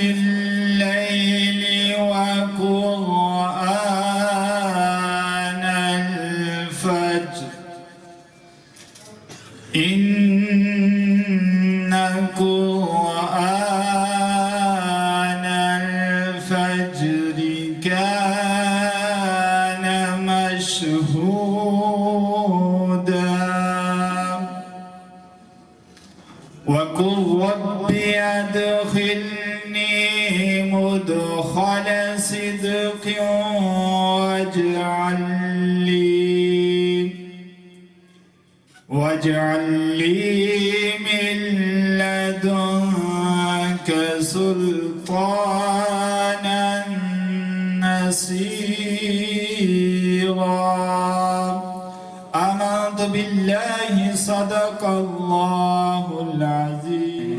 الليل وقرآن الفجر إن قرآن الفجر كان مشهودا وقل رب أدخلني مدخل صدق واجعل لي من لدنك سلطانا نصيرا آمنت بالله صدق الله العظيم।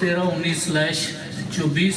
13/19/24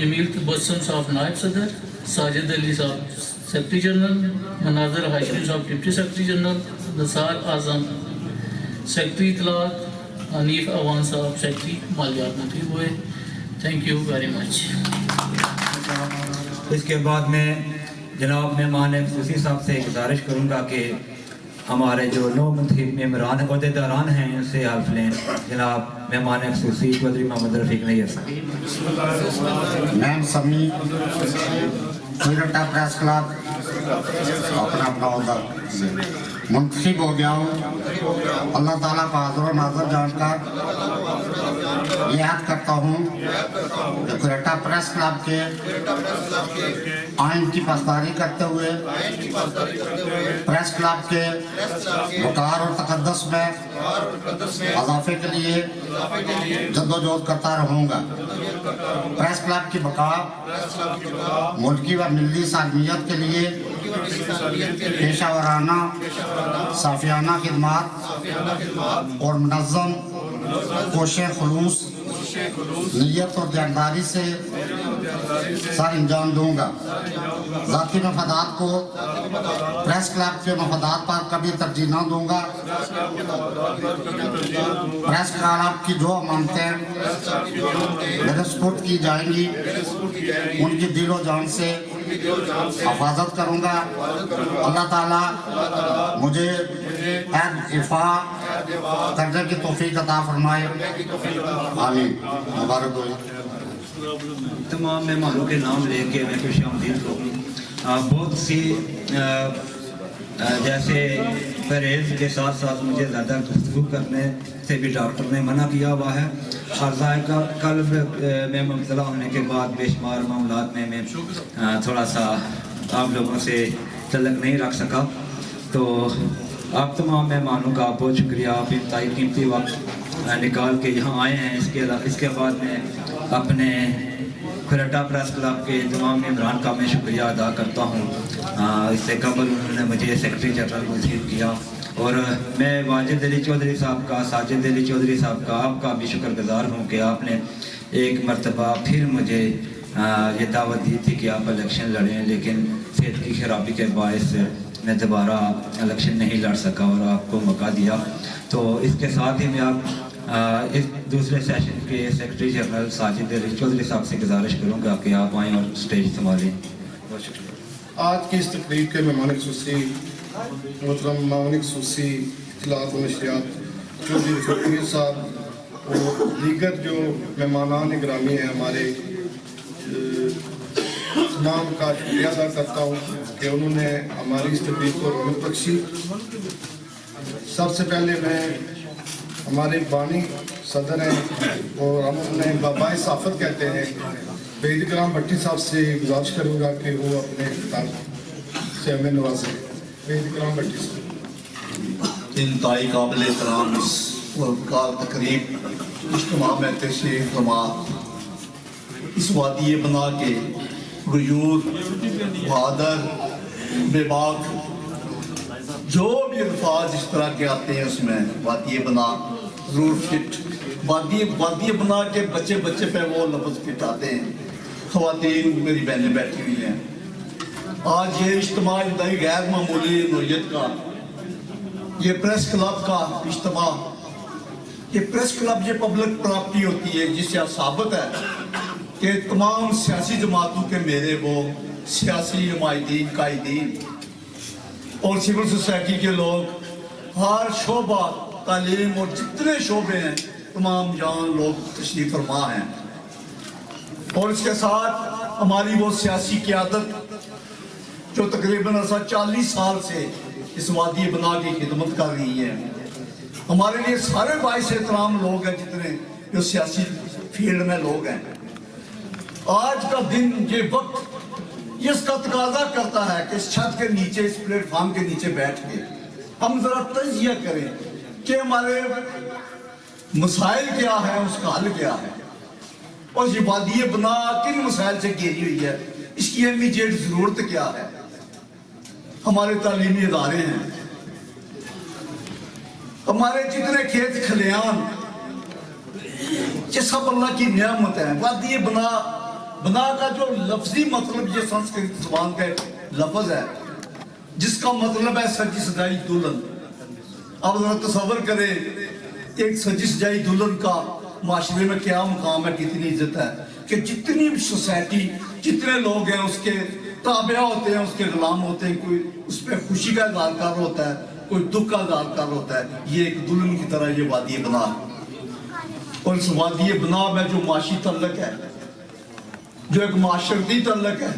جمیل تبسم صاحب نائب صدر، ساجد علی صاحب سیکرٹری جنرل، مناظر ہاشمی صاحب deputy secretary general, Nisar Azam secretary اطلاعات، حنیف اوان صاحب سیکرٹری مالیات نقیب ہوئے. Thank you very much. اس کے بعد میں جناب مہمان خصوصی صاحب سے گزارش کروں گا کہ ہمارے جو نو منتخب ممبران عہدے داران ہیں ان سے حلف لیں. جناب مہمان خصوصی چودھری محمد رفیق نیر صاحب. میں سمی میرٹا پریس کلب اپنا عہدہ منتخب ہو گیا ہوں. اللہ تعالیٰ کا حاضر و ناظر جان کر یہ عہد کرتا ہوں کہ کوئٹہ پریس کلب کے آئین کی پاسداری کرتے ہوئے پریس کلب کے وقار اور تقدس میں اضافے کے لیے جدوجہد کرتا رہوں گا. پریس کلب کی بقا ملکی و ملی سالمیت کے لیے پیشہ ورانہ صافیانہ خدمات اور منظم کوشش خلوص نیت اور دیانتداری سے سر انجام دوں گا. ذاتی مفادات کو پریس کلب کے مفادات پر کبھی ترجیح نہ دوں گا. پریس کلب کی جو امانتیں میرے سپرد کی جائیں گی ان کی دل و جان سے حفاظت کروں گا. اللہ تعالیٰ مجھے عہد وفا کرنے کی توفیق عطا فرمائے. آمین. مبارک ہو. تمام مہمانوں کے نام لے کے میں خوش آمدید کروں. بہت سی جیسے پرہیز کے ساتھ ساتھ مجھے زیادہ گفتگو کرنے سے بھی ڈاکٹر نے منع کیا ہوا ہے. اور ذائقہ قلب میں مبتلا ہونے کے بعد بے شمار معاملات میں تھوڑا سا آپ لوگوں سے تعلق نہیں رکھ سکا. تو آپ تمام مہمانوں کا بہت شکریہ. آپ انتہائی قیمتی وقت نکال کے یہاں آئے ہیں. اس کے بعد میں اپنے کوئٹہ پریس کلب کے تمام ممبران کا میں شکریہ ادا کرتا ہوں. اس سے قبل انہوں نے مجھے سیکرٹری جنرل منتخب کیا اور میں واجد علی چودھری صاحب کا، ساجد علی چودھری صاحب کا، آپ کا بھی شکر گزار ہوں کہ آپ نے ایک مرتبہ پھر مجھے یہ دعوت دی تھی کہ آپ الیکشن لڑیں، لیکن صحت کی خرابی کے باعث میں دوبارہ الیکشن نہیں لڑ سکا اور آپ کو موقع دیا. تو اس کے ساتھ ہی میں آپ اس دوسرے سیشن کے سیکرٹری جنرل ساجد علی چودھری صاحب سے گزارش کروں گا کہ آپ آئیں اور اسٹیج سنبھالیں. بہت شکریہ. آج کی اس تقریب کے مہمان خصوصی محترم معاون خصوصی اطلاعات و نشریات چودھری رفیق نیر صاحب اور دیگر جو مہمانان گرامی ہیں ہمارے، تمام کا شکریہ ادا کرتا ہوں کہ انہوں نے ہماری اس تقریب کو رونق بخشی. سب سے پہلے میں ہمارے بانی صدر ہیں اور ہم انہیں بابائے صافت کہتے ہیں، وحید اکرام بھٹی صاحب سے گزارش کروں گا کہ وہ اپنے خطاب سے ہمیں نوازیں. وحید اکرام بھٹی صاحب. انتہائی قابل احترام اور تقریب اجتماع میں تشریف فرما اس وادی بنا کے غیور، بہادر، بے باک جو بھی الفاظ اس طرح کے آتے ہیں اس میں وادی بنا ضرور فٹ. وادی بنا کے بچے پہ وہ لفظ فٹ آتے ہیں. خواتین میری بہنیں بیٹھی ہوئی ہیں. آج یہ اجتماع انتہائی غیر معمولی نوعیت کا، یہ پریس کلب کا اجتماع، یہ پریس کلب یہ پبلک پراپرٹی ہوتی ہے جس سے ثابت ہے کہ تمام سیاسی جماعتوں کے میرے وہ سیاسی نمائندین، قائدین اور سول سوسائٹی کے لوگ، ہر شعبہ تعلیم اور جتنے شعبے ہیں تمام جان لوگ تشریف فرما ہیں. اور اس کے ساتھ ہماری وہ سیاسی قیادت جو تقریباً 40 سال سے اس وادی بنا کی خدمت کر رہی ہے. ہمارے لیے سارے باعث احترام لوگ ہیں جتنے جو سیاسی فیلڈ میں لوگ ہیں. آج کا دن یہ وقت اس کا تقاضا کرتا ہے کہ اس چھت کے نیچے، اس پلیٹ فارم کے نیچے بیٹھ کے ہم ذرا تجزیہ کریں کہ ہمارے مسائل کیا ہے، اس کا حل کیا ہے، اور یہ وادی بنا کن مسائل سے گھیری ہوئی ہے، اس کی امیجیٹ ضرورت کیا ہے. ہمارے تعلیمی ادارے ہیں، ہمارے جتنے کھیت کھلیان، یہ سب اللہ کی نعمت ہیں. وادی بنا بنا کا جو لفظی مطلب یہ سنسکرت زبان کا لفظ ہے جس کا مطلب ہے سجی سجائی دلہن. اب ذرا تصور کرے ایک سجی سجائی دلہن کا معاشرے میں کیا مقام ہے, کتنی عزت ہے کہ جتنی سوسائٹی جتنے لوگ ہیں اس کے تابع ہوتے ہیں, اس کے غلام ہوتے ہیں, کوئی اس پہ خوشی کا اظہار کر ہوتا ہے, کوئی دکھ کا اظہار کر ہوتا ہے. یہ ایک دلہن کی طرح یہ وادی بنا, اور اس وادی بنا میں جو معاشی تعلق ہے, جو ایک معاشرتی تعلق ہے,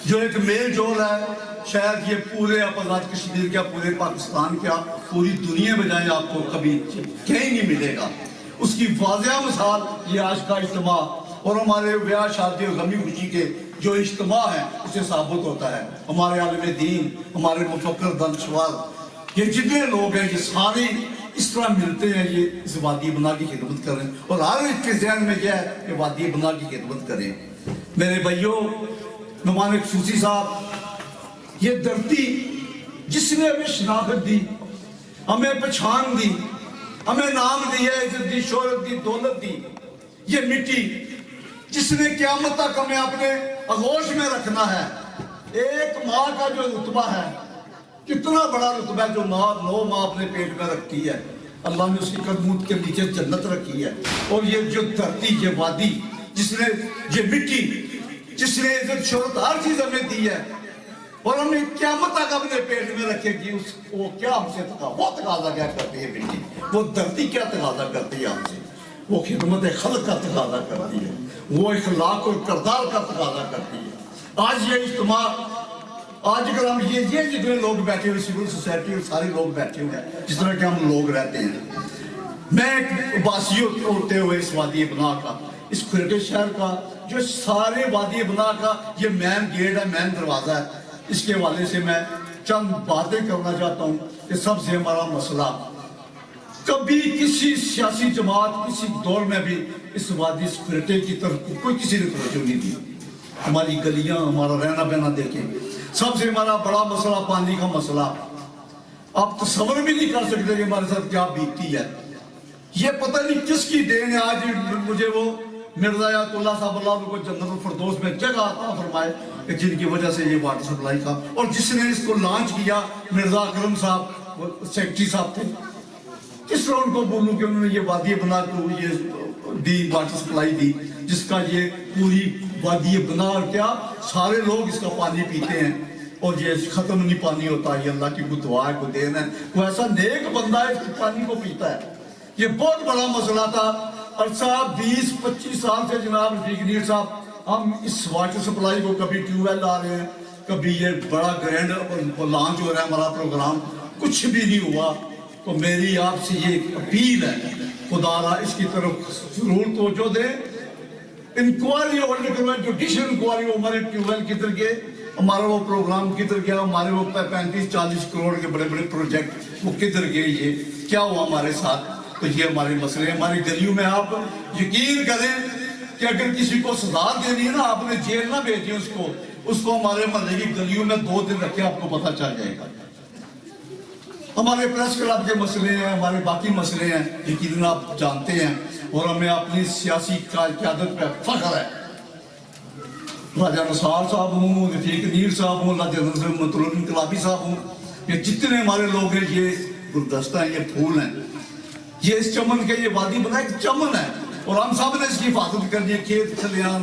جو ایک میل جول ہے, شاید یہ پورے آزاد کشمیر کیا پورے پاکستان کیا پوری دنیا میں جائیں آپ کو کبھی کہیں نہیں ملے گا. اس کی واضح مثال یہ آج کا اجتماع اور ہمارے بیاہ شادی اور غمی خوشی کے جو اجتماع ہے اسے ثابت ہوتا ہے. ہمارے عالم دین, ہمارے مفکر دانشور, یہ جتنے لوگ ہیں یہ سارے اس طرح ملتے ہیں, یہ اس وادی بنا کی خدمت کریں اور ہر ایک کے ذہن میں یہ ہے کہ وادی بنا کی خدمت کریں. میرے بھائیوں, نعمان خصوصی صاحب, یہ دھرتی جس نے ہمیں شناخت دی, ہمیں پہچان دی, ہمیں نام دی ہے, عزت دی, شہرت دی, دولت دی, یہ مٹی جس نے قیامت تک ہمیں اپنے آغوش میں رکھنا ہے. ایک ماں کا جو رتبہ ہے, کتنا بڑا رتبہ ہے, جو 9 ماہ اپنے پیٹ میں رکھتی ہے, اللہ نے اس کی قدموں کے نیچے جنت رکھی ہے. اور یہ جو دھرتی, یہ وادی جس نے, یہ مٹی جس نے عزت شہرت ہر چیز ہمیں دی ہے اور ہمیں قیامت تک اپنے پیٹ میں رکھے گی, وہ کیا ہم سے وہ تقاضا کیا کرتی ہے مٹی, وہ دھرتی کیا تقاضا کرتی ہے ہم سے, وہ خدمت خلق کا تقاضا کرتی ہے, وہ اخلاق اور کردار کا تقاضا کرتی ہے. آج یہ اجتماع, آج اگر ہم یہ جتنے لوگ بیٹھے ہوئے سول سوسائٹی اور سارے لوگ بیٹھے ہوئے ہیں جس طرح کہ ہم لوگ رہتے ہیں, میں ایک باسی ہوتے ہوئے اس وادی بنا کا, اس کھرٹے شہر کا, جو سارے وادی بنا کا یہ مین گیٹ ہے, مین دروازہ ہے, اس کے حوالے سے میں چند باتیں کرنا چاہتا ہوں کہ سب سے ہمارا مسئلہ, کبھی کسی سیاسی جماعت کسی دور میں بھی اس وادی کھرٹے کی طرف کوئی کسی نے توجہ نہیں دی. ہماری گلیاں, ہمارا رہنا بہنا دیکھیں. سب سے ہمارا بڑا مسئلہ پانی کا مسئلہ, آپ تصور بھی نہیں کر سکتے کہ ہمارے ساتھ کیا بیتتی ہے. یہ پتہ نہیں کس کی دین ہے. آج مجھے وہ مرزا آیت اللہ صاحب اللہ کو جنت الفردوس میں جگہ عطا فرمائے کہ جن کی وجہ سے یہ واٹر سپلائی کا, اور جس نے اس کو لانچ کیا مرزا اکرم صاحب, وہ سیکٹری صاحب تھے. کس طرح ان کو بولوں کہ انہوں نے یہ وادی بنا کو یہ دی, واٹر سپلائی دی, جس کا یہ پوری وادی بنا کیا سارے لوگ اس کا پانی پیتے ہیں اور یہ ختم نہیں پانی ہوتا. یہ اللہ کی کوئی دعا ہے, کوئی دین ہے, کوئی ایسا نیک بندہ ہے اس پانی کو پیتا ہے. یہ بہت بڑا مسئلہ تھا. عرصہ 20-25 سال سے جناب رفیق نیر صاحب ہم اس واٹر سپلائی کو کبھی ٹیوب ویل لا رہے ہیں, کبھی یہ بڑا گرینڈ لانچ ہو رہا ہے ہمارا پروگرام, کچھ بھی نہیں ہوا. تو میری آپ سے یہ اپیل ہے, خدا را اس کی طرف ضرور توجہ دیں. انکوائری ہولڈ کرو, جوڈیشل انکوائری, ہمارے ٹیوب ویل کدھر گئے, ہمارا وہ پروگرام کدھر گیا, ہمارے وہ 35-40 کروڑ کے بڑے بڑے پروجیکٹ وہ کدھر گئے, یہ کیا ہوا ہمارے ساتھ. تو یہ ہمارے مسئلے ہیں. ہماری گلیوں میں آپ یقین کریں کہ اگر کسی کو سزا دینی ہے نا, آپ نے جیل نہ بھیجیں اس کو ہمارے محلے کی گلیوں میں 2 دن رکھے, آپ کو پتہ چل جائے گا. ہمارے پریس کلب کے مسئلے ہیں, ہمارے باقی مسئلے ہیں, یقیناً آپ جانتے ہیں, اور ہمیں اپنی سیاسی قیادت پہ فخر ہے. راجہ نثار صاحب ہوں, رفیق نیر صاحب ہوں, اللہ جنرل مطلوب انقلابی صاحب ہوں, یہ جتنے ہمارے لوگ ہیں یہ گلدستہ ہیں, یہ پھول ہیں, یہ اس چمن کے, یہ وادی بنا ایک چمن ہے, اور ہم سب نے اس کی حفاظت کرنی ہے. کھیت کھلیان,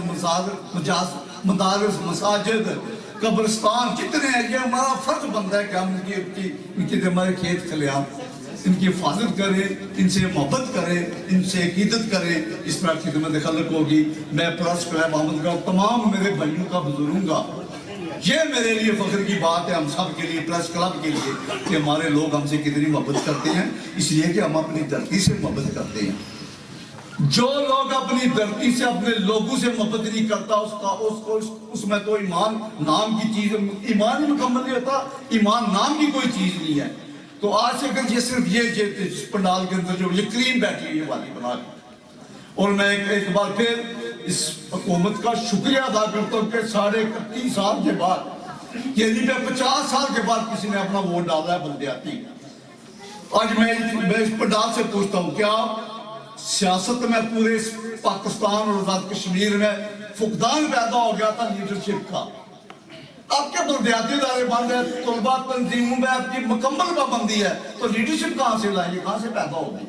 مدارس, مساجد, قبرستان جتنے ہیں, یہ ہمارا فرض بنتا ہے کہ ہم ان کی ہمارے کھیت کھلیان ان کی حفاظت کریں, ان سے محبت کریں, ان سے عقیدت کریں. اس طرح خدمت خلق ہوگی. میں پریس کلب احمد کا تمام میرے بھائیوں کا بزرگوں کا یہ میرے لیے فخر کی بات ہے, ہم سب کے لیے, پریس کلب کے لیے, کہ ہمارے لوگ ہم سے کتنی محبت کرتے ہیں. اس لیے کہ ہم اپنی دھرتی سے محبت کرتے ہیں. جو لوگ اپنی دھرتی سے, اپنے لوگوں سے محبت نہیں کرتا, اس میں تو ایمان نام کی چیز, ایمان ہی مکمل نہیں ہوتا. ایمان نام کی کوئی چیز نہیں ہے. تو آج سے اگر یہ صرف یہ پنڈال کے اندر جو یہ کریم بیٹھی ہوئی ہے وادی بنا کے, اور میں ایک بار پھر اس حکومت کا شکریہ ادا کرتا ہوں کہ 31.5 سال کے بعد, یعنی 50 سال کے بعد کسی نے اپنا ووٹ ڈالا ہے بلدیاتی. آج میں اس پنڈال سے پوچھتا ہوں, کیا سیاست میں پورے پاکستان اور آزاد کشمیر میں فقدان پیدا ہو گیا تھا لیڈرشپ کا. آپ کے بلدیاتی ادارے بند ہیں, طلباء تنظیموں میں آپ کی مکمل پابندی ہے, تو لیڈرشپ کہاں سے لائیں گے, کہاں سے پیدا ہوگی؟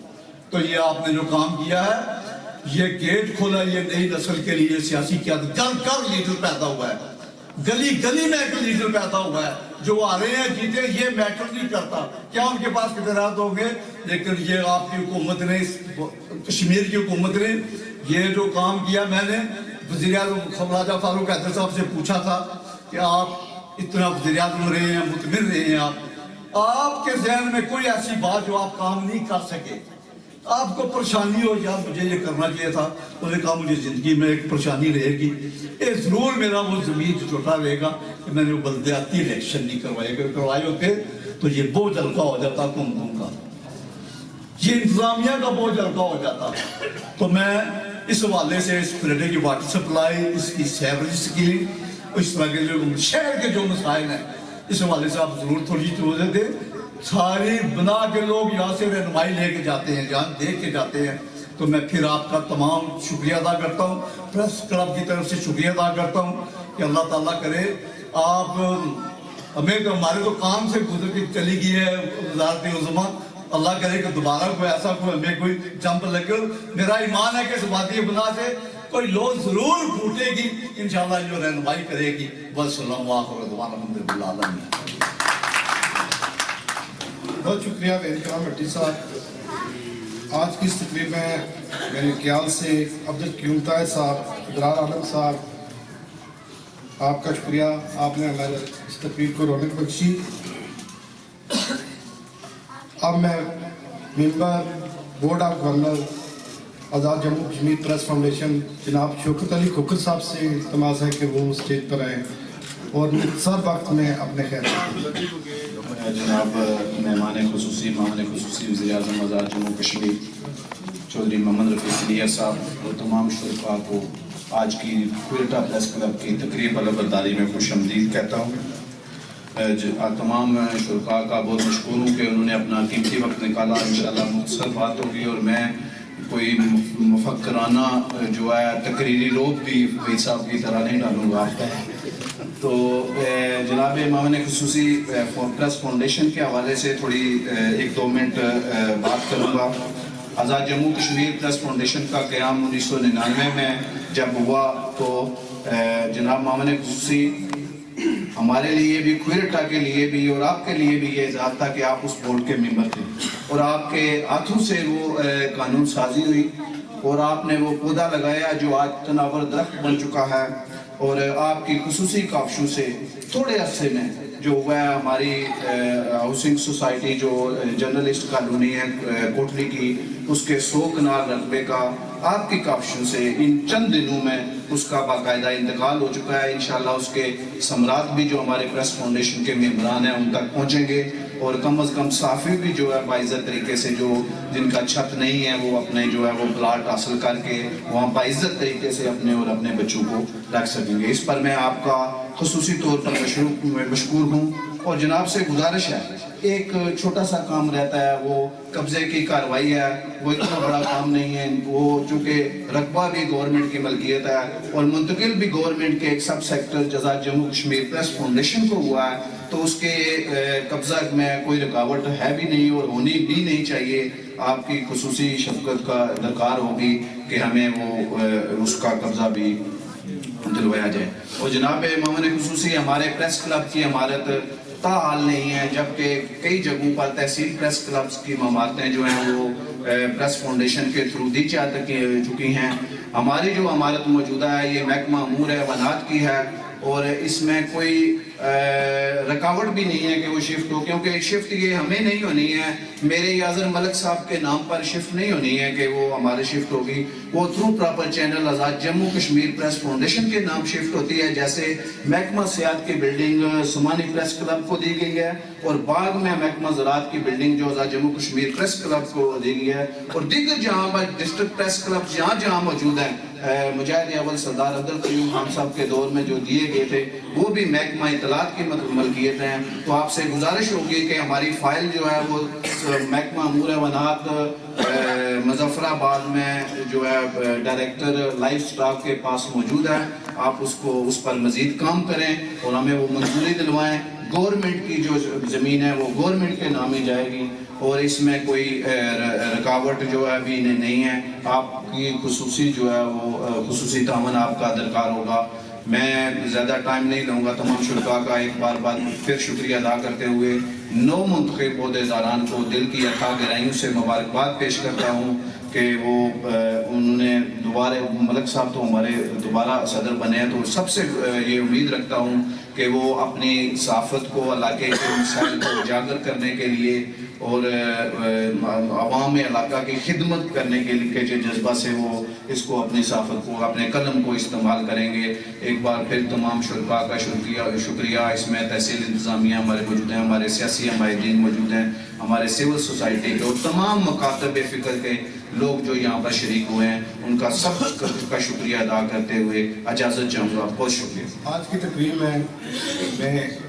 تو یہ آپ نے جو کام کیا ہے, یہ گیٹ کھولا یہ نئی نسل کے لیے سیاسی قیادت. کر لیڈر پیدا ہوا ہے, گلی گلی میں ایک لیڈر پیدا ہوا ہے, جو آ رہے ہیں جیتے یہ میٹر نہیں کرتا کیا ان کے پاس اختیارات ہوں گے, لیکن یہ آپ کی حکومت نے, کشمیر کی حکومت نے یہ جو کام کیا. میں نے وزیر اعظم خواجہ فاروق حیدر صاحب سے پوچھا تھا کہ آپ اتنا وزیر اعظم رہے ہیں, مطمئن رہے ہیں, آپ کے ذہن میں کوئی ایسی بات جو آپ کام نہیں کر سکے, آپ کو پریشانی ہو یا مجھے یہ کرنا چاہیے تھا؟ انہوں نے کہا مجھے زندگی میں ایک پریشانی رہے گی, ضرور میرا وہ زمین چھوٹا رہے گا کہ میں نے وہ بلدیاتی الیکشن نہیں کروائے ہوتے تو یہ بوجھ ہلکا ہو جاتا حکومتوں کا, یہ انتظامیہ کا بوجھ ہلکا ہو جاتا. تو میں اس حوالے سے اس فلڈے کی واٹر سپلائی, اس کی سیوریج اسکیم, اس طرح کے جو شہر کے جو مسائل ہیں, اس حوالے سے آپ ضرور تھوڑی توجہ دیں. ساری بنا کے لوگ یہاں سے رہنمائی لے کے جاتے ہیں, جان دے کے جاتے ہیں. تو میں پھر آپ کا تمام شکریہ ادا کرتا ہوں, پریس کلب کی طرف سے شکریہ ادا کرتا ہوں کہ اللہ تعالیٰ کرے آپ ہمیں تو, ہمارے تو کام سے گزر کے چلی گئی ہے وزارت عظمیٰ, اللہ کرے کہ دوبارہ کوئی ایسا ہمیں کوئی جمپ لگے. میرا ایمان ہے کہ اس وادی بنا سے کوئی لو ضرور پھوٹے گی انشاءاللہ, جو رہنمائی کرے گی. والسلام علیکم ورحمۃ اللہ وبرکاتہ. بہت شکریہ اکرام بھٹی صاحب. آج کی اس تقریب میں میرے خیال سے عبدالقیوم طاہر صاحب, ابرار عالم صاحب, آپ کا شکریہ, آپ نے ہمارے اس تقریب کو رونق بخشی. اب میں member board of governor Azad Jammu Kashmir press foundation جناب شوکت علی کھوکھر صاحب سے التماس ہے کہ وہ اسٹیج پر آئیں اور مختصر وقت میں اپنے خیال. جناب مہمان خصوصی وزیر اعظم آزاد جموں کشمیر چودھری محمد رفیع سینئر صاحب اور تمام شرکاء کو آج کی کوئٹہ پریس کلب کی تقریب علمبرداری میں خوش آمدید کہتا ہوں. تمام شرکاء کا بہت مشکور ہوں کہ انہوں نے اپنا قیمتی وقت نکالا. انشاءاللہ مختصر بات ہوگی اور میں کوئی مفکرانہ جو ہے تقریری روپ بھی وحید صاحب کی طرح نہیں ڈالوں گا. تو جناب معاون خصوصی پریس فاؤنڈیشن کے حوالے سے تھوڑی 1-2 منٹ بات کروں گا. آزاد جموں کشمیر پریس فاؤنڈیشن کا قیام 1999 میں جب ہوا تو جناب معاون خصوصی ہمارے لیے بھی, کوئٹہ کے لیے بھی اور آپ کے لیے بھی یہ اعزاز تھا کہ آپ اس بورڈ کے ممبر تھے اور آپ کے ہاتھوں سے وہ قانون سازی ہوئی اور آپ نے وہ پودا لگایا جو آج تناور درخت بن چکا ہے. اور آپ کی خصوصی کاوشوں سے تھوڑے عرصے میں جو ہوا ہے ہماری ہاؤسنگ سوسائٹی جو جرنلسٹ کالونی ہے کوٹلی کی, اس کے 100 کنال رقبے کا آپ کی کاوشوں سے ان چند دنوں میں اس کا باقاعدہ انتقال ہو چکا ہے. انشاءاللہ اس کے ثمرات بھی جو ہمارے پریس فاؤنڈیشن کے ممبران ہیں ان تک پہنچیں گے اور کم از کم صحافی بھی جو ہے باعزت طریقے سے, جو جن کا چھت نہیں ہے وہ اپنے جو ہے وہ پلاٹ حاصل کر کے وہاں باعزت طریقے سے اپنے اور اپنے بچوں کو رکھ سکیں گے. اس پر میں آپ کا خصوصی طور پر مشکور ہوں اور جناب سے گزارش ہے, ایک چھوٹا سا کام رہتا ہے, وہ قبضے کی کارروائی ہے, وہ اتنا بڑا کام نہیں ہے. وہ چونکہ رقبہ بھی گورنمنٹ کی ملکیت ہے اور منتقل بھی گورنمنٹ کے ایک سب سیکٹر جزا جموں کشمیر پریس فاؤنڈیشن کو ہوا ہے, تو اس کے قبضہ میں کوئی رکاوٹ ہے بھی نہیں اور ہونی بھی نہیں چاہیے. آپ کی خصوصی شفقت کا درکار ہوگی کہ ہمیں وہ اس کا قبضہ بھی دلوایا جائے. اور جناب معاون خصوصی ہمارے پریس کلب کی عمارت تاحال نہیں ہے, جبکہ کئی جگہوں پر تحصیل پریس کلبز کی عمارتیں جو ہیں وہ پریس فاؤنڈیشن کے تھرو دی جا چکی ہیں. ہماری جو عمارت موجودہ ہے یہ محکمہ امور حیوانات کی ہے اور اس میں کوئی رکاوٹ بھی نہیں ہے کہ وہ شفٹ ہو, کیونکہ شفٹ یہ ہمیں نہیں ہونی ہے, میرے یاسر ملک صاحب کے نام پر شفٹ نہیں ہونی ہے کہ وہ ہمارے شفٹ ہوگی. وہ تھرو پراپر چینل آزاد جموں کشمیر پریس فاؤنڈیشن کے نام شفٹ ہوتی ہے, جیسے محکمہ سیاحت کی بلڈنگ سمانی پریس کلب کو دی گئی ہے اور باغ میں محکمہ زراعت کی بلڈنگ جو آزاد جموں کشمیر پریس کلب کو دی گئی ہے اور دیگر جہاں پر ڈسٹرکٹ پریس کلب جہاں موجود ہیں مجاہد اول سردار عبدالقیوم خان صاحب کے دور میں جو دیے گئے تھے وہ بھی محکمہ اطلاعات کی ملکیت ہیں. تو آپ سے گزارش ہوگی کہ ہماری فائل جو ہے وہ محکمہ امور حیوانات مظفر آباد میں جو ہے ڈائریکٹر لائف سٹاک کے پاس موجود ہے. آپ اس پر مزید کام کریں اور ہمیں وہ منظوری دلوائیں. گورنمنٹ کی جو زمین ہے وہ گورنمنٹ کے نام ہی جائے گی اور اس میں کوئی رکاوٹ جو ہے ابھی نہیں ہے. آپ کی خصوصی جو ہے وہ خصوصی تعاون آپ کا درکار ہوگا. میں زیادہ ٹائم نہیں لوں گا. تمام شرکاء کا ایک بار پھر شکریہ ادا کرتے ہوئے نو منتخب عہدیداران کو دل کی اتھاہ گہرائیوں سے مبارکباد پیش کرتا ہوں کہ وہ انہوں نے دوبارہ ملک صاحب تو ہمارے دوبارہ صدر بنے ہیں, تو سب سے یہ امید رکھتا ہوں کہ وہ اپنی صحافت کو علاقے کے مسائل کو اجاگر کرنے کے لیے اور عوام علاقہ کی خدمت کرنے کے جذبہ سے وہ اس کو اپنی صحافت کو اپنے قلم کو استعمال کریں گے. ایک بار پھر تمام شرکاء کا شکریہ. اس میں تحصیل انتظامیہ ہمارے موجود ہیں, ہمارے سیاسی حمایتین موجود ہیں, ہمارے سول سوسائٹی کے اور تمام مکاتب فکر کے لوگ جو یہاں پر شریک ہوئے ہیں, ان کا سب کا شکریہ ادا کرتے ہوئے اجازت چاہوں گا. بہت شکریہ. آج کی تقریب میں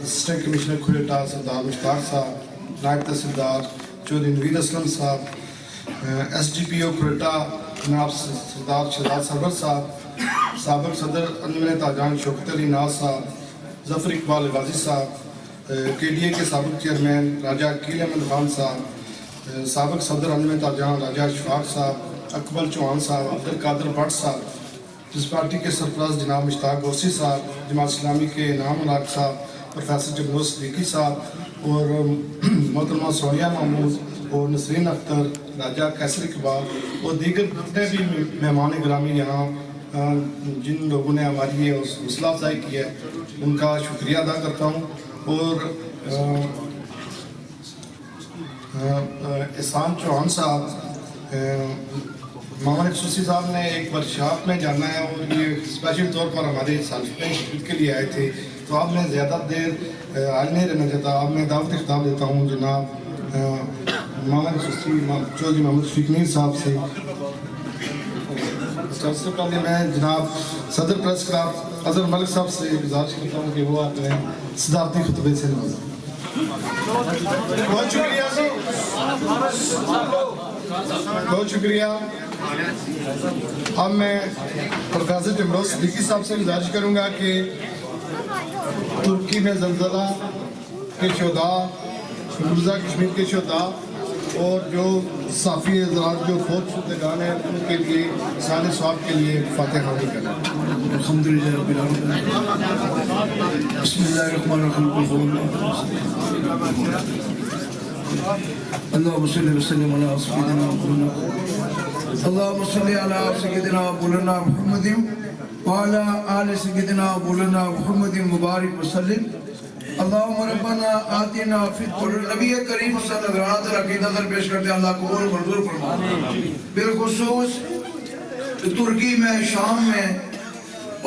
اسسٹنٹ کمشنر کھوئٹہ سردار مشتاق صاحب, نائب تحصیلدار چودھری نوید اسلم صاحب, ایس ڈی پی او کھوئٹہ جناب سردار شہزاد سرور صاحب, سابق صدر انجمن تاجران شوکت علی ناز صاحب, ظفر اقبال غازی صاحب, کے ڈی اے کے سابق چیئرمین راجہ عقیل احمد خان صاحب, سابق صدر انجمن تاجران راجہ اشفاق صاحب, اقبال چوہان صاحب, عبدالقادر بٹ صاحب, جس پارٹی کے سرپرست جناب مشتاق غوثی صاحب, جماعت اسلامی کے انعام الحق صاحب, پروفیسر جمہور صدیقی صاحب اور محترمہ سوریہ محمود اور نسرین اختر, راجہ کیسر اقبال اور دیگر جتنے بھی مہمان گرامی یہاں جن لوگوں نے ہماری یہ حوصلہ افزائی کی ہے, ان کا شکریہ ادا کرتا ہوں. اور احسان چوہان صاحب, ماما خصوصی صاحب نے ایک ورکشاپ میں جانا ہے اور یہ اسپیشل طور پر ہمارے سالفین شرکت کے لیے آئے تھے, تو آپ میں زیادہ دیر حال نہیں رہنا چاہتا. آپ میں دعوت خطاب دیتا ہوں جناب ماما خصوصی چودھری محمد شفیق میر صاحب سے. سب سے پہلے میں جناب صدر پریس کلب اظہر ملک صاحب سے گزارش کرتا ہوں کہ وہ آپ نے صدارتی خطبے سے نوازیں. بہت شکریہ جی, بہت شکریہ. اب میں پروفیسر جمہور صدیقی صاحب سے گزارش کروں گا کہ ترکی میں زلزلہ کے شہداء, مقبوضہ کشمیر کے شہداء اور جو صحافی حضرات جو فوت شدگان ہیں ان کے لیے سال ثواب کے لیے فاتحہ خوانی کریں. الحمدللہ رب العالمین. بسم اللہ الرحمن الرحیم. اللہم صلی وسلم علی سیدنا محمد. اللہم صلی علی سیدنا مولانا محمد وعلی آل سیدنا مولانا محمد مبارک وسلم. اللہم ربنا آتنا فی نبی کریم صلی اللہ علیہ وسلم کی نظر پیش کرتے ہیں, اللہ قبول منظور فرما. بالخصوص ترکی میں, شام میں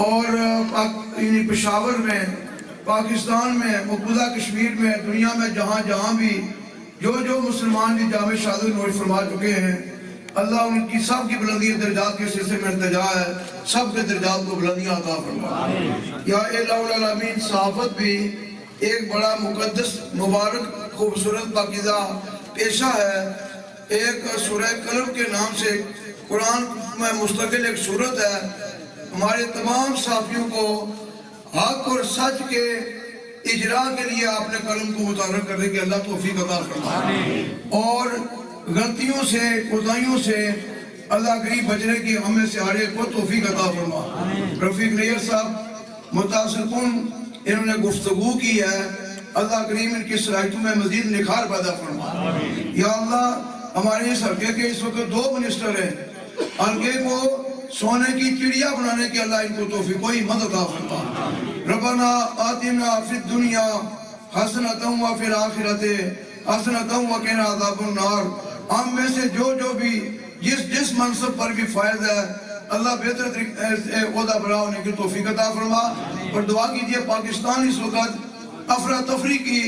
اور پشاور میں, پاکستان میں, مقبوضہ کشمیر میں, دنیا میں جہاں بھی جو مسلمان بھی جامع شہادت نوش فرما چکے ہیں, اللہ ان کی سب کی بلندی درجات کے سلسلے میں التجا ہے, سب کے درجات کو بلندیاں عطا فرما. یا الہ العالمین, صحافت بھی ایک بڑا مقدس مبارک خوبصورت پاکیزہ پیشہ ہے. ایک سورہ قلم کے نام سے قرآن میں مستقل ایک سورت ہے. ہمارے تمام صحافیوں کو حق اور سچ کے اجرا کے لیے اپنے قلم کو متحرک کرنے کے اللہ توفیق عطا فرمائے اور غلطیوں سے کوتاہیوں سے اللہ قریب بچنے کی ہمیں سہارے کو توفیق عطا فرمائے. رفیق نیر صاحب متاثر کن انہوں نے گفتگو کی ہے, اللہ کریم ان کی صلاحیتوں میں مزید نکھار پیدا فرما. یا اللہ ہمارے اس حلقے کے اس وقت 2 منسٹر ہیں, حلقے کو سونے کی چڑیا بنانے کے اللہ ان کو توفیق کوئی مدد عطا فرما. ربنا آتنا فی الدنیا حسنۃ وفی الآخرۃ حسنۃ وقنا عذاب النار. ہم میں سے جو بھی جس منصب پر بھی فائز ہے, اللہ بہتر عہدہ بنا ہونے کی توفیق عطا فرما. اور دعا کیجئے پاکستان اس وقت افراتفری کی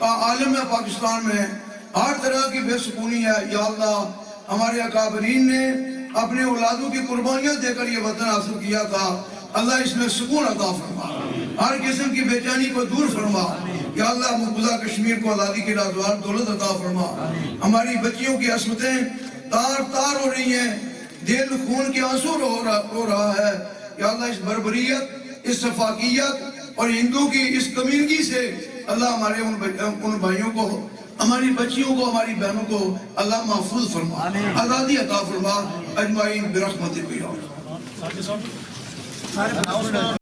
عالم ہے, پاکستان میں ہر طرح کی بے سکونی ہے. یا اللہ ہمارے اکابرین نے اپنے اولادوں کی قربانیاں دے کر یہ وطن حاصل کیا تھا, اللہ اس میں سکون عطا فرما, ہر قسم کی بے چینی کو دور فرما. یا اللہ مقبوضہ کشمیر کو آزادی کے نوجوان دولت عطا فرما. ہماری بچیوں کی عصمتیں تار تار ہو رہی ہیں, دل خون کے آنسو رو رہا ہے. یا اللہ اس بربریت, اس سفاکیت اور ہندو کی اس کمینگی سے اللہ ہمارے ان بھائیوں کو, ہماری بچیوں کو, ہماری بہنوں کو اللہ محفوظ فرما, آزادی عطا فرما. اجمعین برحمتک یا اللہ.